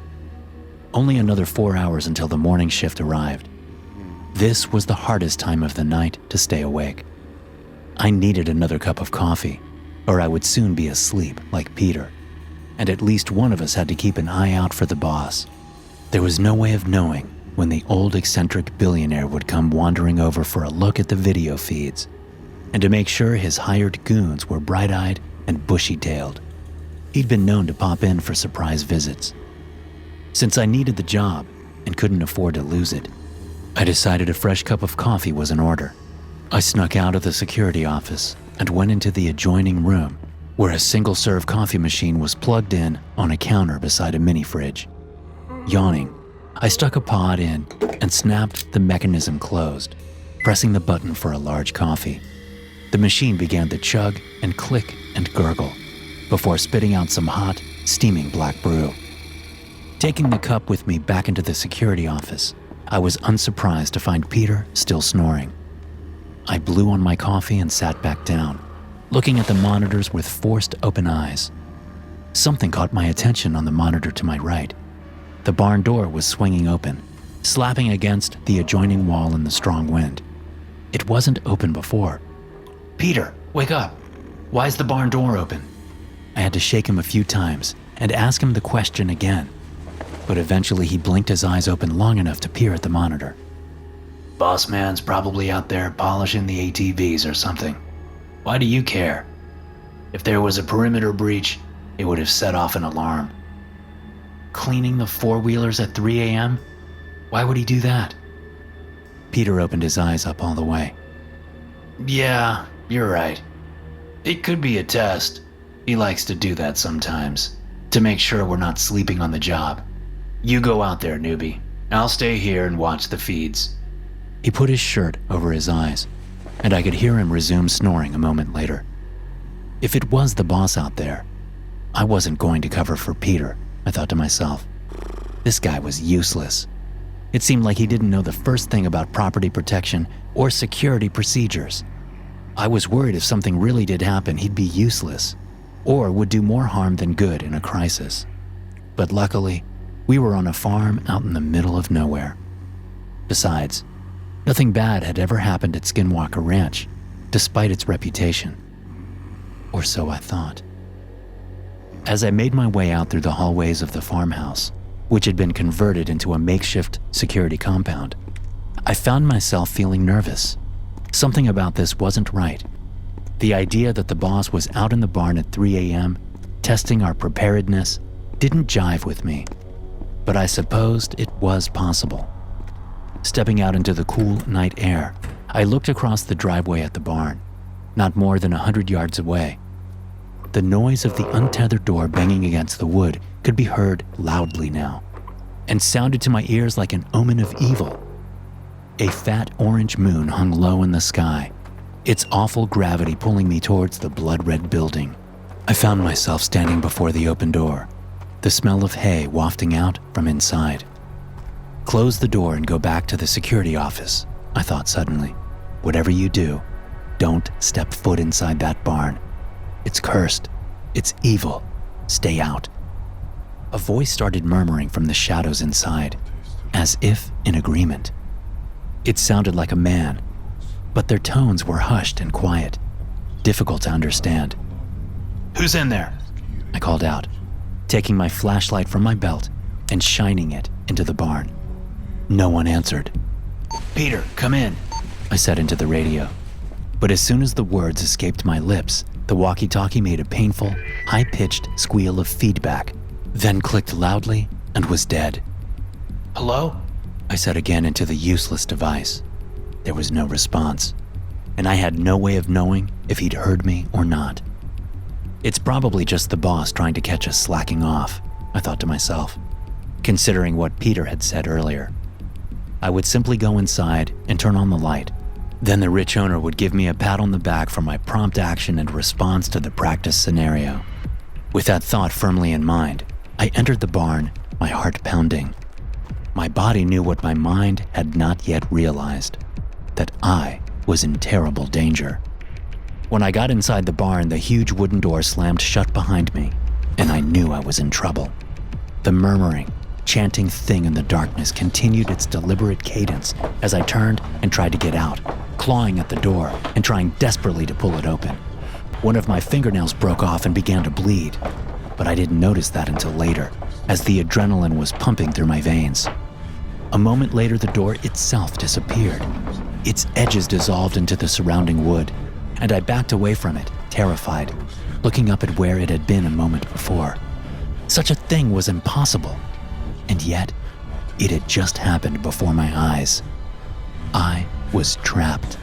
[SPEAKER 1] Only another 4 hours until the morning shift arrived. This was the hardest time of the night to stay awake. I needed another cup of coffee, or I would soon be asleep like Peter, and at least one of us had to keep an eye out for the boss. There was no way of knowing when the old eccentric billionaire would come wandering over for a look at the video feeds, and to make sure his hired goons were bright-eyed and bushy-tailed. He'd been known to pop in for surprise visits. Since I needed the job and couldn't afford to lose it, I decided a fresh cup of coffee was in order. I snuck out of the security office and went into the adjoining room where a single-serve coffee machine was plugged in on a counter beside a mini-fridge. Yawning, I stuck a pod in and snapped the mechanism closed, pressing the button for a large coffee. The machine began to chug and click and gurgle before spitting out some hot, steaming black brew. Taking the cup with me back into the security office, I was unsurprised to find Peter still snoring. I blew on my coffee and sat back down, looking at the monitors with forced open eyes. Something caught my attention on the monitor to my right. The barn door was swinging open, slapping against the adjoining wall in the strong wind. It wasn't open before. "Peter, wake up! Why is the barn door open?" I had to shake him a few times and ask him the question again, but eventually he blinked his eyes open long enough to peer at the monitor. "Boss man's probably out there polishing the ATVs or something. Why do you care? If there was a perimeter breach, it would have set off an alarm." "Cleaning the four-wheelers at 3 a.m.? Why would he do that?" Peter opened his eyes up all the way. "Yeah, you're right. It could be a test. He likes to do that sometimes, to make sure we're not sleeping on the job. You go out there, newbie. I'll stay here and watch the feeds." He put his shirt over his eyes, and I could hear him resume snoring a moment later. If it was the boss out there, I wasn't going to cover for Peter, I thought to myself. This guy was useless. It seemed like he didn't know the first thing about property protection or security procedures. I was worried if something really did happen, he'd be useless, or would do more harm than good in a crisis. But luckily, we were on a farm out in the middle of nowhere. Besides, nothing bad had ever happened at Skinwalker Ranch, despite its reputation. Or so I thought. As I made my way out through the hallways of the farmhouse, which had been converted into a makeshift security compound, I found myself feeling nervous. Something about this wasn't right. The idea that the boss was out in the barn at 3 a.m., testing our preparedness, didn't jive with me. But I supposed it was possible. Stepping out into the cool night air, I looked across the driveway at the barn, not more than 100 yards away. The noise of the untethered door banging against the wood could be heard loudly now, and sounded to my ears like an omen of evil. A fat orange moon hung low in the sky, its awful gravity pulling me towards the blood-red building. I found myself standing before the open door, the smell of hay wafting out from inside. Close the door and go back to the security office, I thought suddenly. Whatever you do, don't step foot inside that barn. It's cursed. It's evil. Stay out. A voice started murmuring from the shadows inside, as if in agreement. It sounded like a man, but their tones were hushed and quiet, difficult to understand. "Who's in there?" I called out, taking my flashlight from my belt and shining it into the barn. No one answered. "Peter, come in," I said into the radio. But as soon as the words escaped my lips, the walkie-talkie made a painful, high-pitched squeal of feedback, then clicked loudly and was dead. "Hello?" I said again into the useless device. There was no response, and I had no way of knowing if he'd heard me or not. It's probably just the boss trying to catch us slacking off, I thought to myself, considering what Peter had said earlier. I would simply go inside and turn on the light. Then the rich owner would give me a pat on the back for my prompt action and response to the practice scenario. With that thought firmly in mind, I entered the barn, my heart pounding. My body knew what my mind had not yet realized, that I was in terrible danger. When I got inside the barn, the huge wooden door slammed shut behind me, and I knew I was in trouble. The murmuring, chanting thing in the darkness continued its deliberate cadence as I turned and tried to get out, clawing at the door and trying desperately to pull it open. One of my fingernails broke off and began to bleed, but I didn't notice that until later, as the adrenaline was pumping through my veins. A moment later, the door itself disappeared. Its edges dissolved into the surrounding wood, and I backed away from it, terrified, looking up at where it had been a moment before. Such a thing was impossible, and yet it had just happened before my eyes. I was trapped.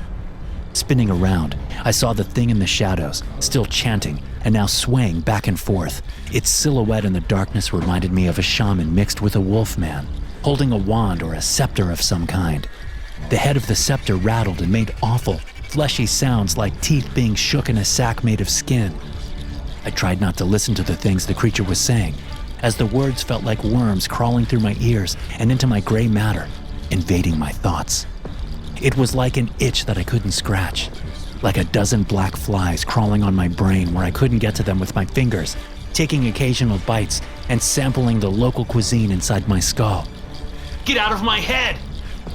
[SPEAKER 1] Spinning around, I saw the thing in the shadows, still chanting and now swaying back and forth. Its silhouette in the darkness reminded me of a shaman mixed with a wolf man, holding a wand or a scepter of some kind. The head of the scepter rattled and made awful, fleshy sounds like teeth being shook in a sack made of skin. I tried not to listen to the things the creature was saying, as the words felt like worms crawling through my ears and into my gray matter, invading my thoughts. It was like an itch that I couldn't scratch, like a dozen black flies crawling on my brain where I couldn't get to them with my fingers, taking occasional bites and sampling the local cuisine inside my skull. "Get out of my head!"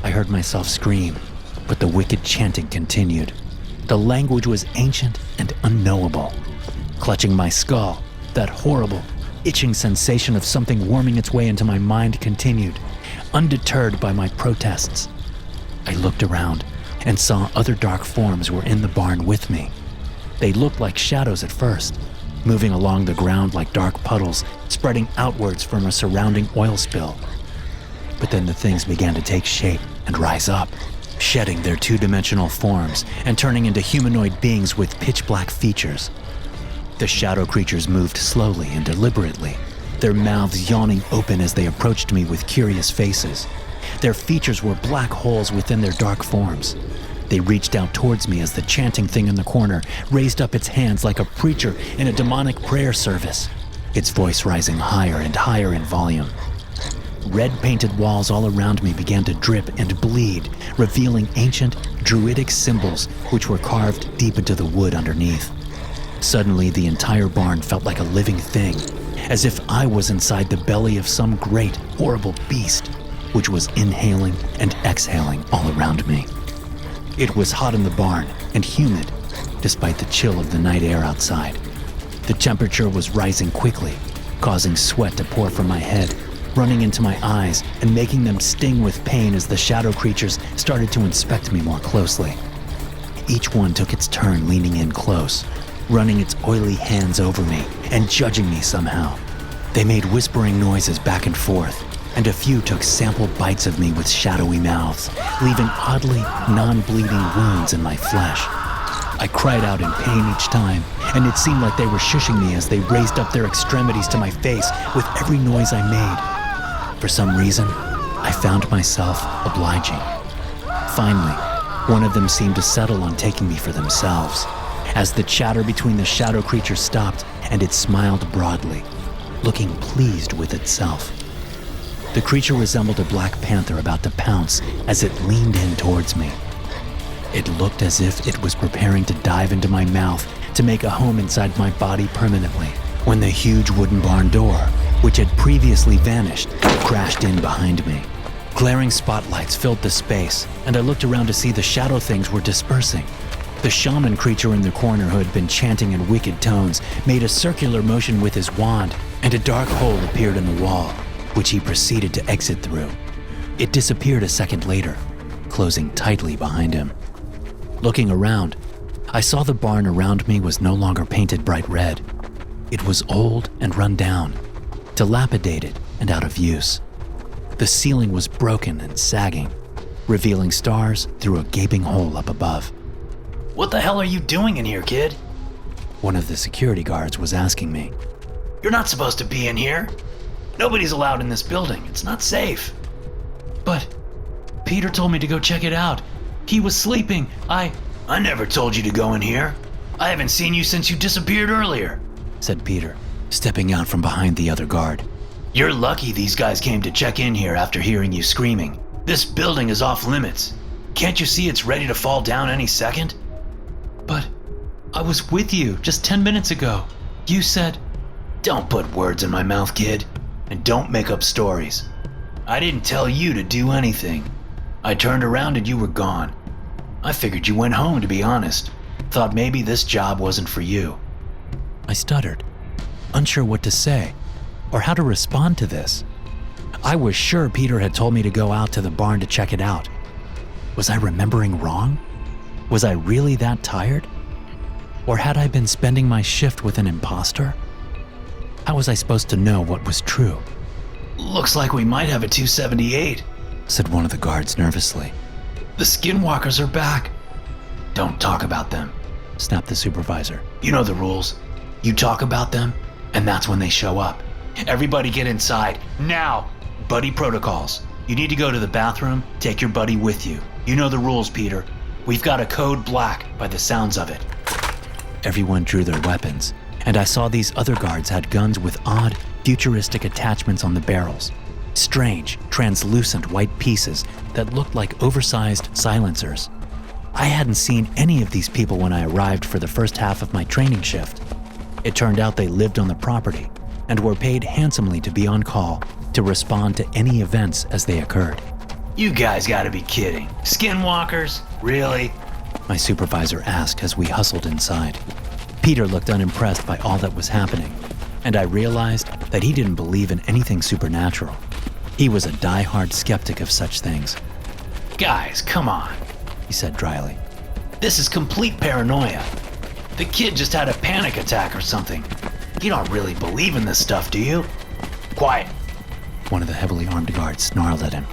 [SPEAKER 1] I heard myself scream, but the wicked chanting continued. The language was ancient and unknowable. Clutching my skull, that horrible, itching sensation of something worming its way into my mind continued, undeterred by my protests. I looked around and saw other dark forms were in the barn with me. They looked like shadows at first, moving along the ground like dark puddles, spreading outwards from a surrounding oil spill. But then the things began to take shape and rise up, shedding their two-dimensional forms and turning into humanoid beings with pitch-black features. The shadow creatures moved slowly and deliberately, their mouths yawning open as they approached me with curious faces. Their features were black holes within their dark forms. They reached out towards me as the chanting thing in the corner raised up its hands like a preacher in a demonic prayer service, its voice rising higher and higher in volume. Red-painted walls all around me began to drip and bleed, revealing ancient, druidic symbols which were carved deep into the wood underneath. Suddenly, the entire barn felt like a living thing, as if I was inside the belly of some great, horrible beast, which was inhaling and exhaling all around me. It was hot in the barn and humid, despite the chill of the night air outside. The temperature was rising quickly, causing sweat to pour from my head, running into my eyes and making them sting with pain as the shadow creatures started to inspect me more closely. Each one took its turn leaning in close, running its oily hands over me and judging me somehow. They made whispering noises back and forth, and a few took sample bites of me with shadowy mouths, leaving oddly non-bleeding wounds in my flesh. I cried out in pain each time, and it seemed like they were shushing me as they raised up their extremities to my face with every noise I made. For some reason, I found myself obliging. Finally, one of them seemed to settle on taking me for themselves, as the chatter between the shadow creatures stopped and it smiled broadly, looking pleased with itself. The creature resembled a black panther about to pounce as it leaned in towards me. It looked as if it was preparing to dive into my mouth to make a home inside my body permanently, when the huge wooden barn door, which had previously vanished, crashed in behind me. Glaring spotlights filled the space, and I looked around to see the shadow things were dispersing. The shaman creature in the corner, who had been chanting in wicked tones, made a circular motion with his wand, and a dark hole appeared in the wall, which he proceeded to exit through. It disappeared a second later, closing tightly behind him. Looking around, I saw the barn around me was no longer painted bright red. It was old and run down, dilapidated and out of use. The ceiling was broken and sagging, revealing stars through a gaping hole up above.
[SPEAKER 2] "What the hell are you doing in here, kid?"
[SPEAKER 1] One of the security guards was asking me.
[SPEAKER 2] "You're not supposed to be in here. Nobody's allowed in this building. It's not safe."
[SPEAKER 1] But Peter told me to go check it out. He was sleeping.
[SPEAKER 2] I never told you to go in here. I haven't seen you since you disappeared earlier,"
[SPEAKER 1] said Peter, stepping out from behind the other guard.
[SPEAKER 2] "You're lucky these guys came to check in here after hearing you screaming. This building is off limits. Can't you see it's ready to fall down any second?"
[SPEAKER 1] "But I was with you just 10 minutes ago. You said..."
[SPEAKER 2] "Don't put words in my mouth, kid, and don't make up stories. I didn't tell you to do anything. I turned around and you were gone. I figured you went home, to be honest. Thought maybe this job wasn't for you."
[SPEAKER 1] I stuttered, unsure what to say or how to respond to this. I was sure Peter had told me to go out to the barn to check it out. Was I remembering wrong? Was I really that tired? Or had I been spending my shift with an imposter? How was I supposed to know what was true?
[SPEAKER 2] "Looks like we might have a 278,
[SPEAKER 1] said one of the guards nervously.
[SPEAKER 2] "The Skinwalkers are back." "Don't talk about them,"
[SPEAKER 1] snapped the supervisor.
[SPEAKER 2] "You know the rules. You talk about them, and that's when they show up. Everybody get inside, now! Buddy protocols. You need to go to the bathroom, take your buddy with you. You know the rules, Peter. We've got a code black by the sounds of it."
[SPEAKER 1] Everyone drew their weapons, and I saw these other guards had guns with odd, futuristic attachments on the barrels. Strange, translucent white pieces that looked like oversized silencers. I hadn't seen any of these people when I arrived for the first half of my training shift. It turned out they lived on the property and were paid handsomely to be on call to respond to any events as they occurred.
[SPEAKER 2] "You guys gotta be kidding. Skinwalkers? Really?"
[SPEAKER 1] my supervisor asked as we hustled inside. Peter looked unimpressed by all that was happening, and I realized that he didn't believe in anything supernatural. He was a die-hard skeptic of such things.
[SPEAKER 2] "Guys, come on,"
[SPEAKER 1] he said dryly.
[SPEAKER 2] "This is complete paranoia. The kid just had a panic attack or something. You don't really believe in this stuff, do you?" "Quiet."
[SPEAKER 1] One of the heavily armed guards snarled at him.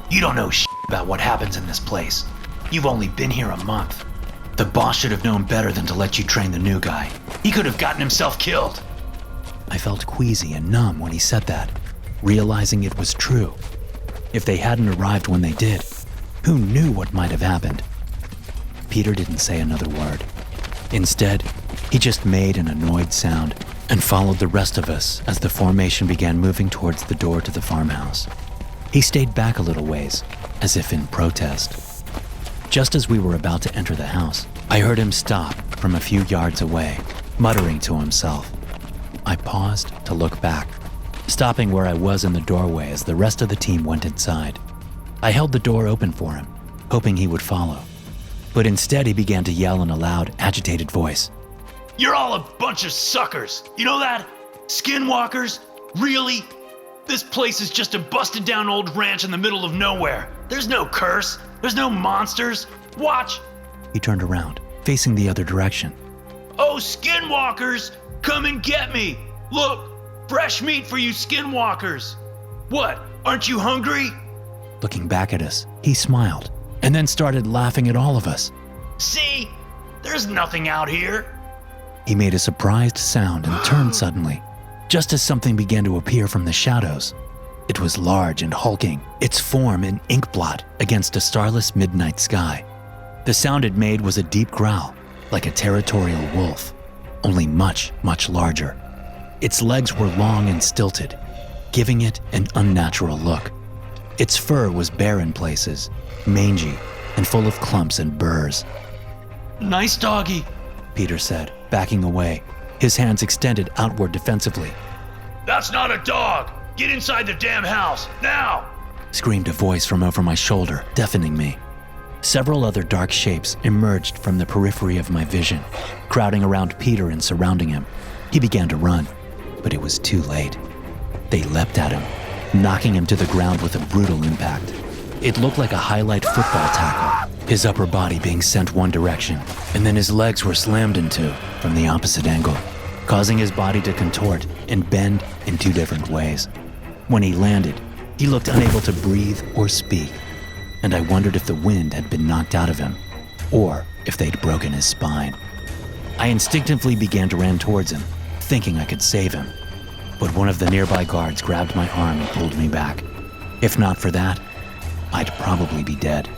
[SPEAKER 2] "You don't know shit about what happens in this place. You've only been here a month. The boss should have known better than to let you train the new guy. He could have gotten himself killed."
[SPEAKER 1] I felt queasy and numb when he said that, realizing it was true. If they hadn't arrived when they did, who knew what might have happened? Peter didn't say another word. Instead, he just made an annoyed sound and followed the rest of us as the formation began moving towards the door to the farmhouse. He stayed back a little ways, as if in protest. Just as we were about to enter the house, I heard him stop from a few yards away, muttering to himself. I paused to look back, stopping where I was in the doorway as the rest of the team went inside. I held the door open for him, hoping he would follow. But instead he began to yell in a loud, agitated voice.
[SPEAKER 2] "You're all a bunch of suckers. You know that? Skinwalkers? Really? This place is just a busted down old ranch in the middle of nowhere. There's no curse. There's no monsters. Watch."
[SPEAKER 1] He turned around, facing the other direction.
[SPEAKER 2] "Oh, Skinwalkers, come and get me. Look, fresh meat for you Skinwalkers. What, aren't you hungry?"
[SPEAKER 1] Looking back at us, he smiled and then started laughing at all of us.
[SPEAKER 2] "See? There's nothing out here."
[SPEAKER 1] He made a surprised sound and turned suddenly, just as something began to appear from the shadows. It was large and hulking, its form an ink blot against a starless midnight sky. The sound it made was a deep growl, like a territorial wolf, only much, much larger. Its legs were long and stilted, giving it an unnatural look. Its fur was bare in places, mangy, and full of clumps and burrs.
[SPEAKER 2] Nice doggy,
[SPEAKER 1] Peter said, backing away, his hands extended outward defensively.
[SPEAKER 2] That's not a dog! Get inside the damn house, now!
[SPEAKER 1] Screamed a voice from over my shoulder, deafening me. Several other dark shapes emerged from the periphery of my vision, crowding around Peter and surrounding him. He began to run, but it was too late. They leapt at him, knocking him to the ground with a brutal impact. It looked like a highlight football tackle, his upper body being sent one direction, and then his legs were slammed into from the opposite angle, causing his body to contort and bend in two different ways. When he landed, he looked unable to breathe or speak, and I wondered if the wind had been knocked out of him, or if they'd broken his spine. I instinctively began to run towards him, thinking I could save him, but one of the nearby guards grabbed my arm and pulled me back. If not for that, I'd probably be dead.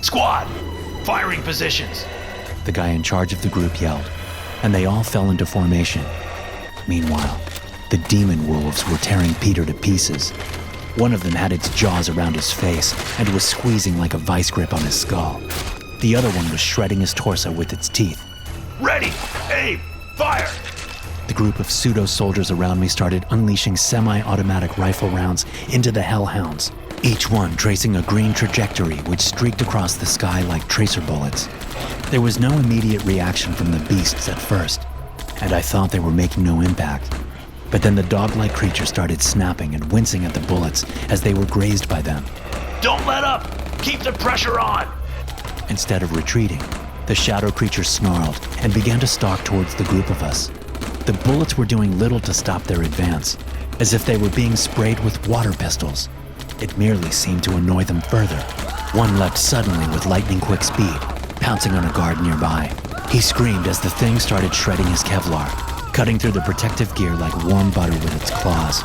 [SPEAKER 2] Squad, firing positions!
[SPEAKER 1] The guy in charge of the group yelled, and they all fell into formation. Meanwhile, the demon wolves were tearing Peter to pieces. One of them had its jaws around his face and was squeezing like a vice grip on his skull. The other one was shredding his torso with its teeth.
[SPEAKER 2] Ready, aim, fire!
[SPEAKER 1] The group of pseudo-soldiers around me started unleashing semi-automatic rifle rounds into the hellhounds, each one tracing a green trajectory which streaked across the sky like tracer bullets. There was no immediate reaction from the beasts at first, and I thought they were making no impact. But then the dog-like creature started snapping and wincing at the bullets as they were grazed by them.
[SPEAKER 2] Don't let up! Keep the pressure on!
[SPEAKER 1] Instead of retreating, the shadow creature snarled and began to stalk towards the group of us. The bullets were doing little to stop their advance, as if they were being sprayed with water pistols. It merely seemed to annoy them further. One leapt suddenly with lightning-quick speed, pouncing on a guard nearby. He screamed as the thing started shredding his Kevlar, cutting through the protective gear like warm butter with its claws.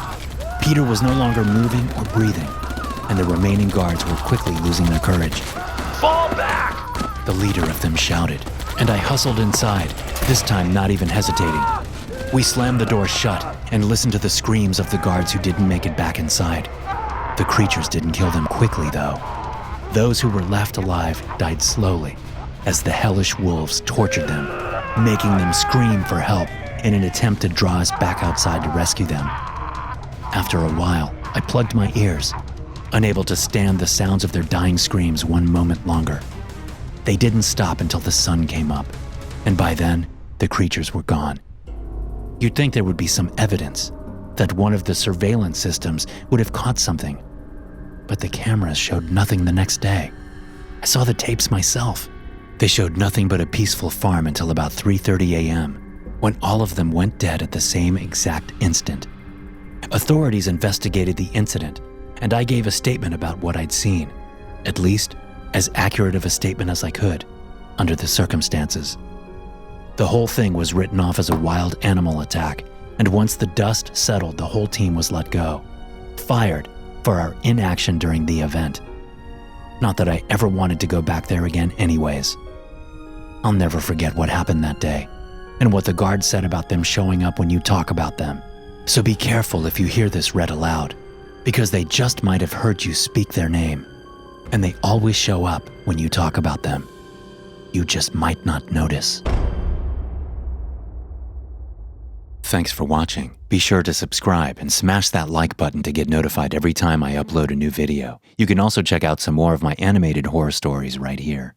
[SPEAKER 1] Peter was no longer moving or breathing, and the remaining guards were quickly losing their courage.
[SPEAKER 2] Fall back!
[SPEAKER 1] The leader of them shouted, and I hustled inside, this time not even hesitating. We slammed the door shut and listened to the screams of the guards who didn't make it back inside. The creatures didn't kill them quickly, though. Those who were left alive died slowly as the hellish wolves tortured them, making them scream for help in an attempt to draw us back outside to rescue them. After a while, I plugged my ears, unable to stand the sounds of their dying screams one moment longer. They didn't stop until the sun came up, and by then, the creatures were gone. You'd think there would be some evidence, that one of the surveillance systems would have caught something, but the cameras showed nothing the next day. I saw the tapes myself. They showed nothing but a peaceful farm until about 3:30 a.m., when all of them went dead at the same exact instant. Authorities investigated the incident, and I gave a statement about what I'd seen, at least as accurate of a statement as I could, under the circumstances. The whole thing was written off as a wild animal attack, and once the dust settled, the whole team was let go, fired for our inaction during the event. Not that I ever wanted to go back there again anyways. I'll never forget what happened that day, and what the guards said about them showing up when you talk about them. So be careful if you hear this read aloud, because they just might have heard you speak their name, and they always show up when you talk about them. You just might not notice. Thanks for watching. Be sure to subscribe and smash that like button to get notified every time I upload a new video. You can also check out some more of my animated horror stories right here.